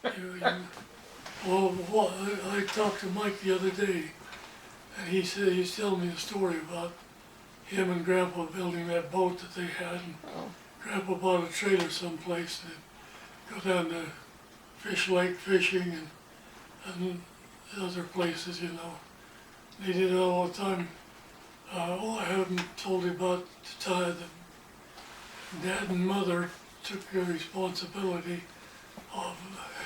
You, you, well, I talked to Mike the other day, and he said he's telling me a story about him and Grandpa building that boat that they had. And Oh, Grandpa bought a trailer someplace to go down to Fish Lake fishing and other places, you know. They did it all the time. I haven't told you about the time that Dad and Mother took the responsibility of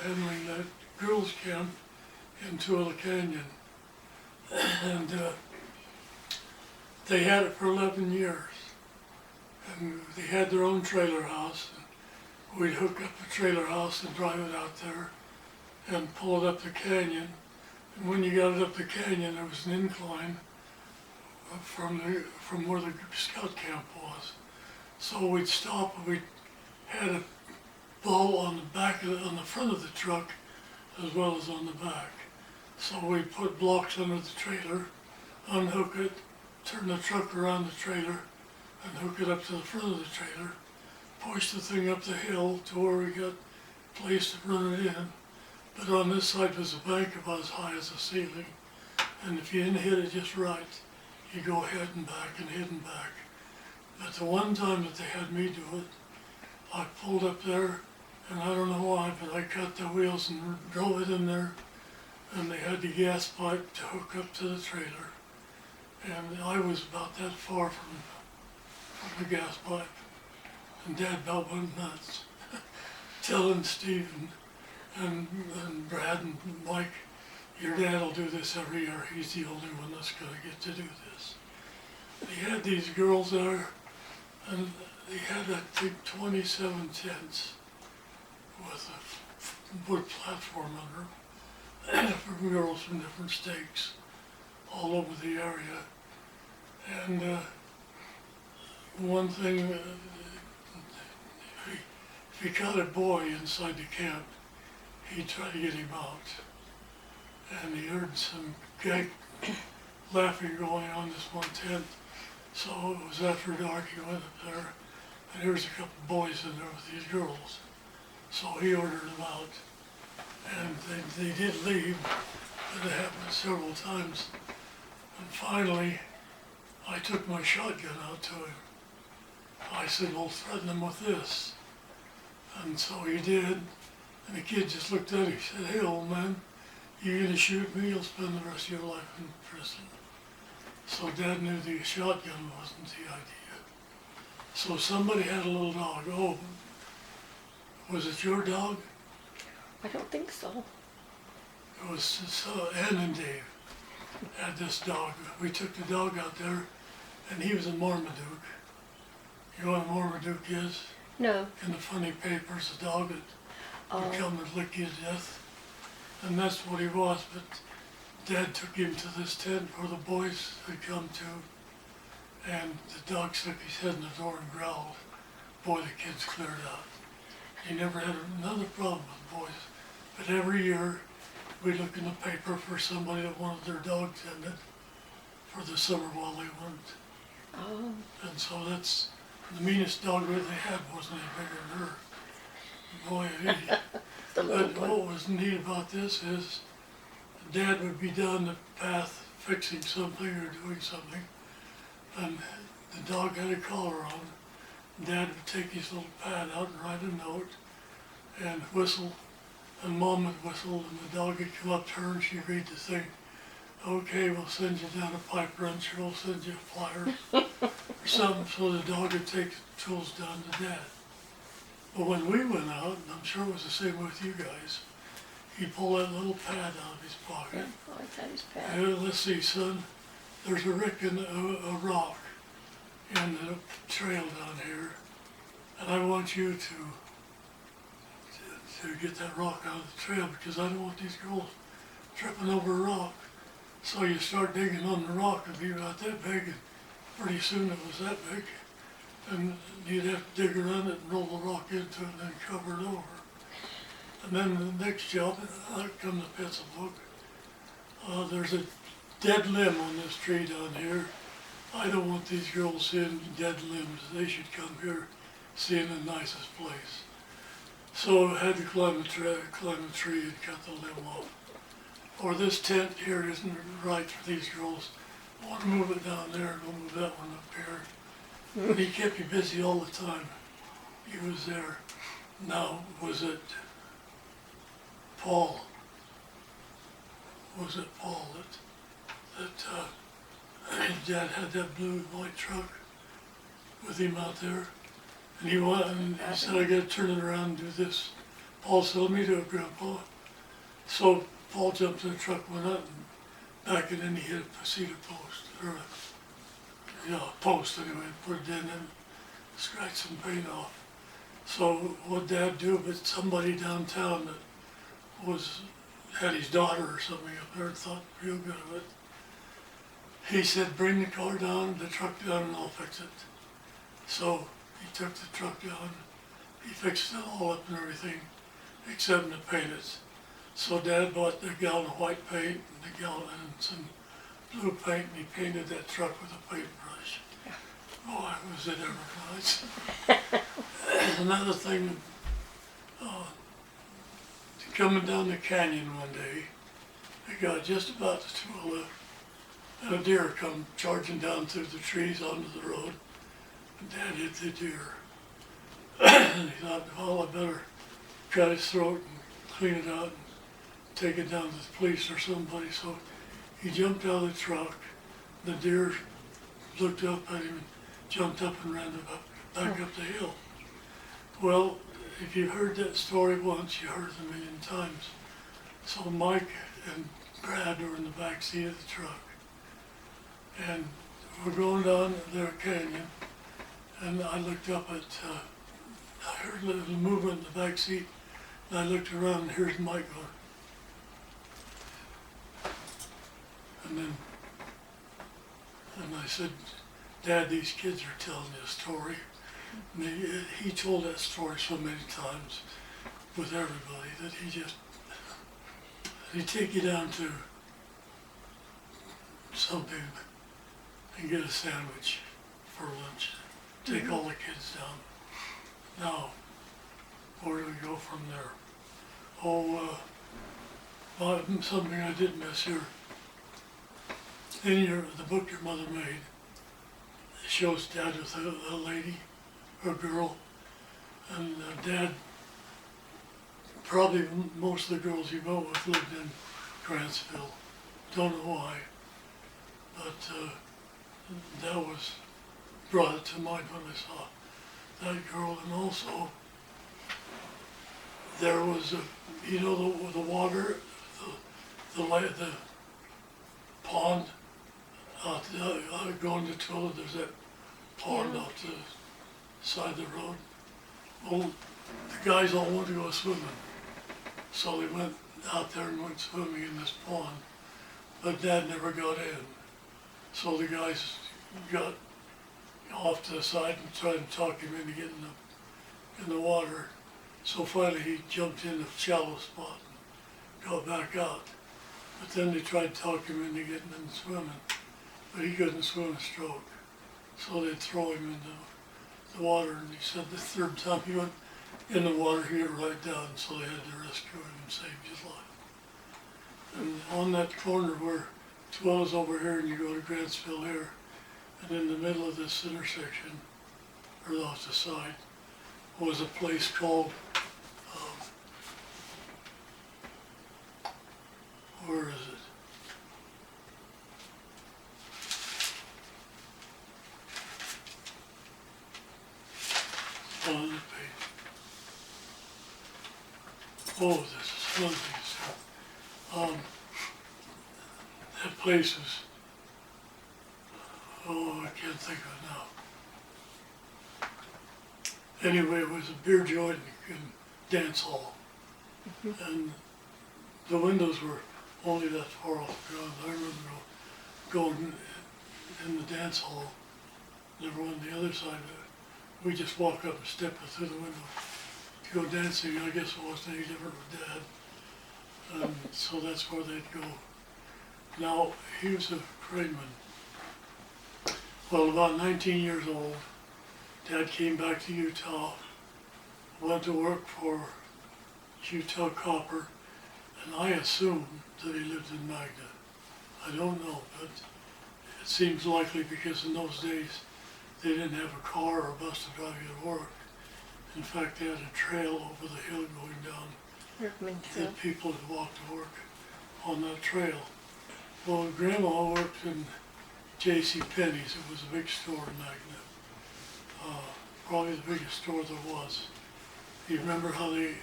handling that girls' camp in Tooele Canyon. And they had it for 11 years. And they had their own trailer house. And we'd hook up the trailer house and drive it out there and pull it up the canyon. And when you got it up the canyon, there was an incline from where the scout camp was. So we'd stop and we had a bow on on the front of the truck as well as on the back. So we'd put blocks under the trailer, unhook it, turn the truck around the trailer, and hook it up to the front of the trailer, push the thing up the hill to where we got a place to run it in. But on this side was a bank about as high as the ceiling. And if you didn't hit it just right, you go head and back and head and back. But the one time that they had me do it, I pulled up there, and I don't know why, but I cut the wheels and drove it in there, and they had the gas pipe to hook up to the trailer. And I was about that far from the gas pipe, and Dad about went nuts, telling Steve and Brad and Mike, your dad will do this every year. He's the only one that's going to get to do this. They had these girls there, and they had, I think, 27 tents with a wood platform under them for girls from different states all over the area. And one thing, if he caught a boy inside the camp, he'd try to get him out. And he heard some guy laughing going on this one tent. So it was after dark, he went up there, and there was a couple boys in there with these girls. So he ordered them out, and they did leave, but it happened several times. And finally, I took my shotgun out to him. I said, well, threaten him with this. And so he did, and the kid just looked at him, he said, hey, old man, you're gonna shoot me, you'll spend the rest of your life in prison. So Dad knew the shotgun wasn't the idea. So somebody had a little dog. Oh, was it your dog? I don't think so. It was Ann and Dave had this dog. We took the dog out there, and he was a Marmaduke. You know what a Marmaduke is? No. In the funny papers, a dog that would come and lick you to death. And that's what he was, but Dad took him to this tent where the boys had come to, and the dog stuck his head in the door and growled. Boy, the kids cleared out. He never had another problem with boys, but every year we'd look in the paper for somebody that wanted their dog tended for the summer while they went. Oh. And so that's, the meanest dog that they had wasn't any bigger than her. Boy, The little but one. what was neat about this is Dad would be down the path fixing something or doing something, and the dog had a collar on. Dad would take his little pad out and write a note and whistle, and Mom would whistle, and the dog would come up to her and she'd read the thing. Okay, we'll send you down a pipe wrench, or we'll send you a flyer or something, so the dog would take the tools down to Dad. But when we went out, and I'm sure it was the same with you guys, he'd pull that little pad out of his pocket. Oh, it's had his pad. Hey, let's see, son, there's a rick in a rock in the trail down here, and I want you to get that rock out of the trail because I don't want these girls tripping over a rock. So you start digging on the rock, it'd be about that big, and pretty soon it was that big. And you'd have to dig around it and roll the rock into it and then cover it over. And then the next job, out come the pencil book. There's a dead limb on this tree down here. I don't want these girls seeing dead limbs. They should come here seeing the nicest place. So I had to climb a tree and cut the limb off. Or this tent here isn't right for these girls. I want to move it down there, go move that one up here. And he kept me busy all the time. He was there. Now, was it Paul? Was it Paul that his dad had that blue and white truck with him out there? And he went and he said, I gotta turn it around and do this. Paul said, let me do it, Grandpa. So Paul jumped in the truck, went up and back it in, he hit a cedar post, or a post anyway, put it in and scratched some paint off. So what Dad do, but somebody downtown that had his daughter or something up there and thought real good of it. He said, bring the car down, the truck down, and I'll fix it. So he took the truck down, he fixed it all up and everything, except to paint it. So Dad bought the gallon of white paint and the gallon and some blue paint, and he painted that truck with a paintbrush. Boy, was it ever nice. Another thing, coming down the canyon one day, I got just about to two left, and a deer come charging down through the trees onto the road, and Dad hit the deer. And he thought, well, I better cut his throat and clean it out and take it down to the police or somebody. So he jumped out of the truck. The deer looked up at him and jumped up and ran back up the hill. Well, if you heard that story once, you heard it a million times. So Mike and Brad were in the back seat of the truck. And we're going down their canyon, and I looked up at, I heard a little movement in the back seat, and I looked around, and here's Mike going. And I said, Dad, these kids are telling you a story. And he told that story so many times with everybody that he'd take you down to something and get a sandwich for lunch. Take all the kids down. Now, where do we go from there? Something I did miss here. In the book your mother made, it shows Dad with a lady, or a girl, and Dad, probably most of the girls you go with lived in Grantsville. Don't know why, but that was brought it to mind when I saw that girl. And also, there was the water, the pond out going to Twilla. There's that pond out the side of the road. Well, the guys all wanted to go swimming, so they went out there and went swimming in this pond. But Dad never got in, so the guys got off to the side and tried to talk him into getting in the water. So finally he jumped in the shallow spot and got back out. But then they tried to talk him into getting in swimming, but he couldn't swim a stroke. So they'd throw him into the water, and he said the third time he went in the water, he went right down, so they had to rescue him and save his life. And on that corner where Twilla's over here and you go to Grantsville here, and in the middle of this intersection, or off the side, was a place called, where is it? On the page. Oh, this is one thing. That place is, I can't think of it now. Anyway, it was a beer joint and dance hall. And the windows were only that far off the ground. I remember going in the dance hall, never on the other side of it. We just walk up and step through the window to go dancing. I guess it wasn't any different with Dad. And so that's where they'd go. Now, he was a craneman. Well, about 19 years old, Dad came back to Utah, went to work for Utah Copper, and I assumed that he lived in Magna. I don't know, but it seems likely because in those days they didn't have a car or a bus to drive you to work. In fact, they had a trail over the hill going down Rickman Trail. that people would walk to work on that trail. Well, Grandma worked in J.C. Penney's. It was a big store in Magna. Probably the biggest store there was. You remember how you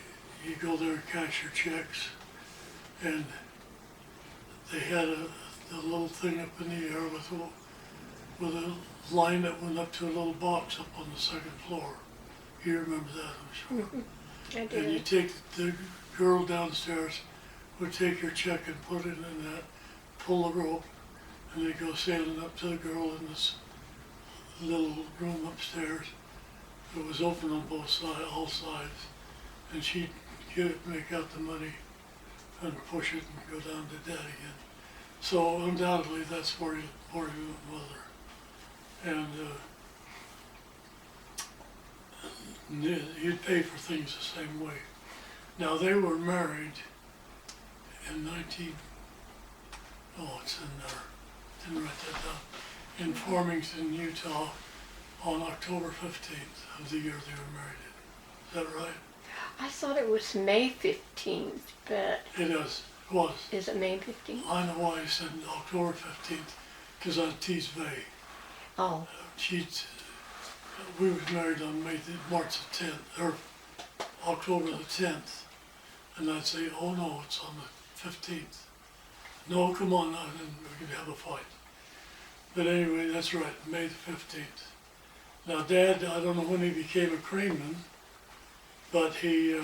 go there and cash your checks, and they had a little thing up in the air with a line that went up to a little box up on the second floor. You remember that, I'm sure. I And you did. take the girl downstairs would take your check and put it in that, pull the rope, and they go sailing up to the girl in this little room upstairs. It was open on both sides, all sides, and she'd make out the money and push it and go down to Dad again. So undoubtedly that's where you went, Mother. And you'd pay for things the same way. Now they were married in it's in there, didn't write that down, in Farmington, Utah, on October 15th of the year they were married. Is that right? I thought it was May 15th, but It was. is it May 15th? I know why I said October 15th, because on Tees Bay. Oh, We was married on March the 10th, or October the 10th. And I'd say, oh no, it's on the 15th. No, come on now, then we could have a fight. But anyway, that's right, May the 15th. Now Dad, I don't know when he became a craneman, but he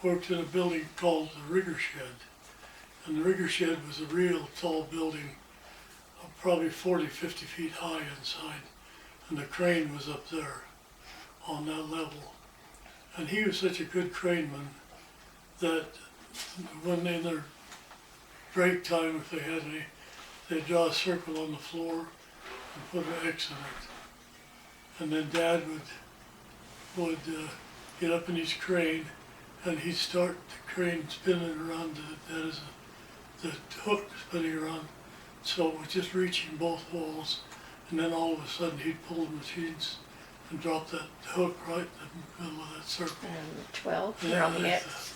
worked in a building called the Rigger Shed. And the Rigger Shed was a real tall building, probably 40, 50 feet high inside. And the crane was up there on that level. And he was such a good craneman that when in their break time, if they had any, they'd draw a circle on the floor and put an X in it. And then Dad would get up in his crane and he'd start the crane spinning around, that is the hook spinning around. So it was just reaching both walls. And then all of a sudden he'd pull the machines and drop that hook right in the middle of that circle. 12 Yeah, around the X.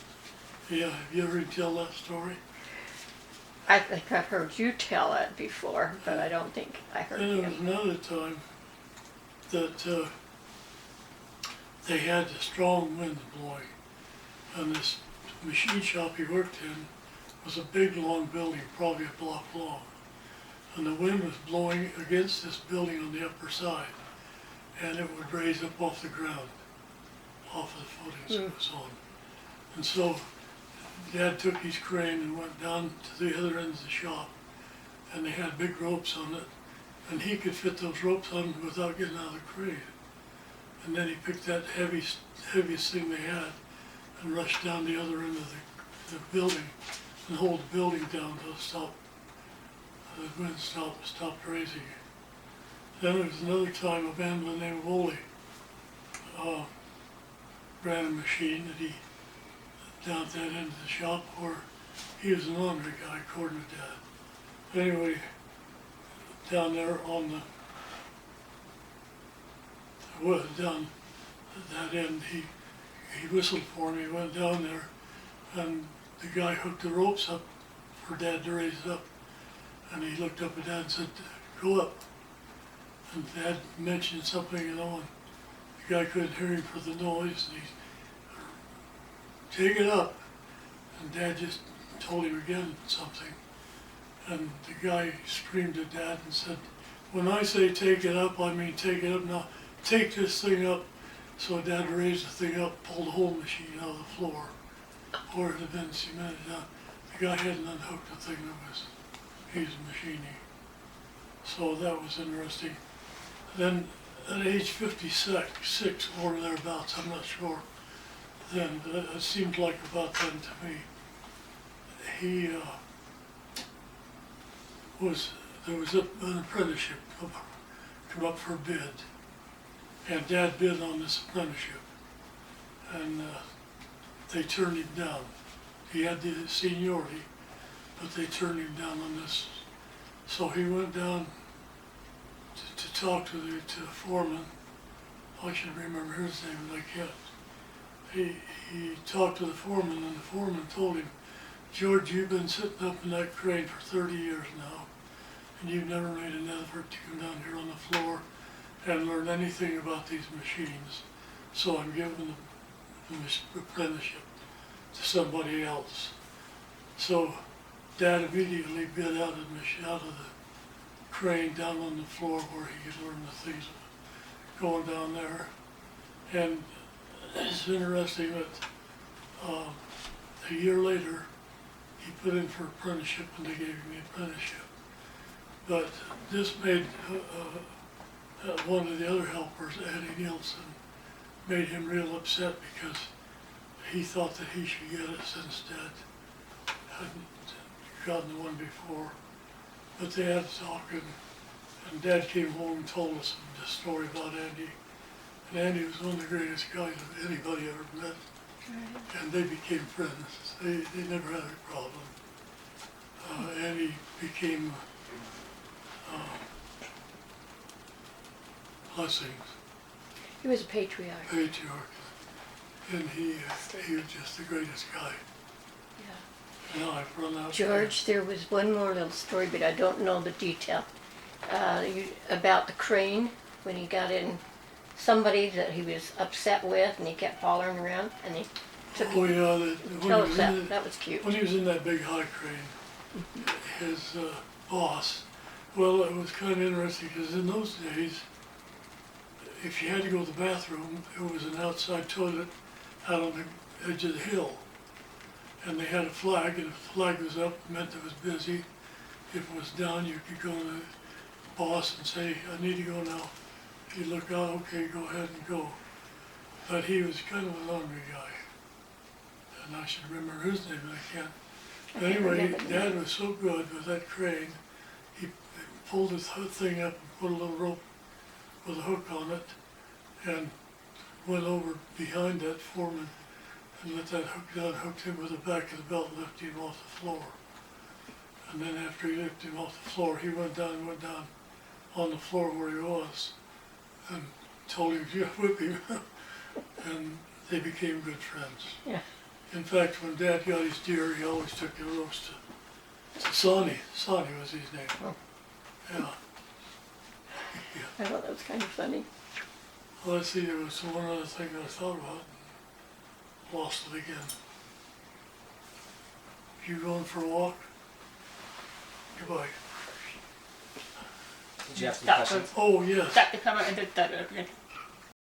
Yeah, have you ever tell that story? I think I've heard you tell it before, but I don't think I heard And there was him. another time that they had a strong wind blowing, and this machine shop he worked in was a big long building, probably a block long. And the wind was blowing against this building on the upper side, and it would raise up off the ground, off of the footings it was on. And so Dad took his crane and went down to the other end of the shop, and they had big ropes on it, and he could fit those ropes on without getting out of the crane. And then he picked that heaviest thing they had and rushed down the other end of the building and hold the building down to stop. The wind stopped raising. Then there was another time a man by the name of Woolley ran a machine that he down at that end of the shop where he was an honorary guy according to Dad. Anyway, down there on down at that end, he whistled for me, went down there, and the guy hooked the ropes up for Dad to raise it up. And he looked up at Dad and said, go up. And Dad mentioned something, and the guy couldn't hear him for the noise, and he, take it up. And Dad just told him again something. And the guy screamed at Dad and said, when I say take it up, I mean take it up now. Take this thing up. So Dad raised the thing up, pulled the whole machine out of the floor, where it had been cemented down. The guy hadn't unhooked the thing that he was machining. So that was interesting. Then at age 56 or thereabouts, I'm not sure, then it seemed like about then to me, there was an apprenticeship come up for bid, and Dad bid on this apprenticeship, and they turned him down. He had the seniority, but they turned him down on this. So he went down to talk to the foreman. I should remember his name, but I can't. He talked to the foreman, and the foreman told him, George, you've been sitting up in that crane for 30 years now, and you've never made an effort to come down here on the floor and learn anything about these machines. So I'm giving the apprenticeship to somebody else. So Dad immediately bid out of the crane down on the floor where he could learn the things going down there. And it's interesting that a year later, he put in for apprenticeship and they gave him the apprenticeship. But this made one of the other helpers, Eddie Nielsen, made him real upset because he thought that he should get it since Dad hadn't gotten the one before. But they had talking, and Dad came home and told us the story about Andy. And Andy was one of the greatest guys that anybody ever met. Right. And they became friends. They never had a problem. Andy became Blessings, He was a patriarch. patriarch, and he was just the greatest guy. Yeah. Now I've run out. George, there was one more little story, but I don't know the detail. About the crane, when he got in, somebody that he was upset with, and he kept following around, and he took Oh him. yeah, Tell us that. That was cute. when he was in that big high crane, his boss, well, it was kind of interesting because in those days, if you had to go to the bathroom, it was an outside toilet out on the edge of the hill. And they had a flag, and if the flag was up, it meant it was busy. If it was down, you could go to the boss and say, I need to go now. He'd look out, okay, go ahead and go. But he was kind of a laundry guy. And I should remember his name, but I can't. But anyway, Dad was so good with that crane, he pulled his thing up and put a little rope with a hook on it and went over behind that foreman and let that hook down, hooked him with the back of the belt and lifted him off the floor. And then after he lifted him off the floor, he went down on the floor where he was and told him to whip him. And they became good friends. Yeah. In fact, when Dad got his deer, he always took the roast to Sonny. Sonny was his name. Oh. Yeah. I thought that was kind of funny. Well, let's see, there was one other thing I thought about. Lost it again. You going for a walk? Goodbye. Did you have some That questions? was Oh, yes. that the camera and did that again.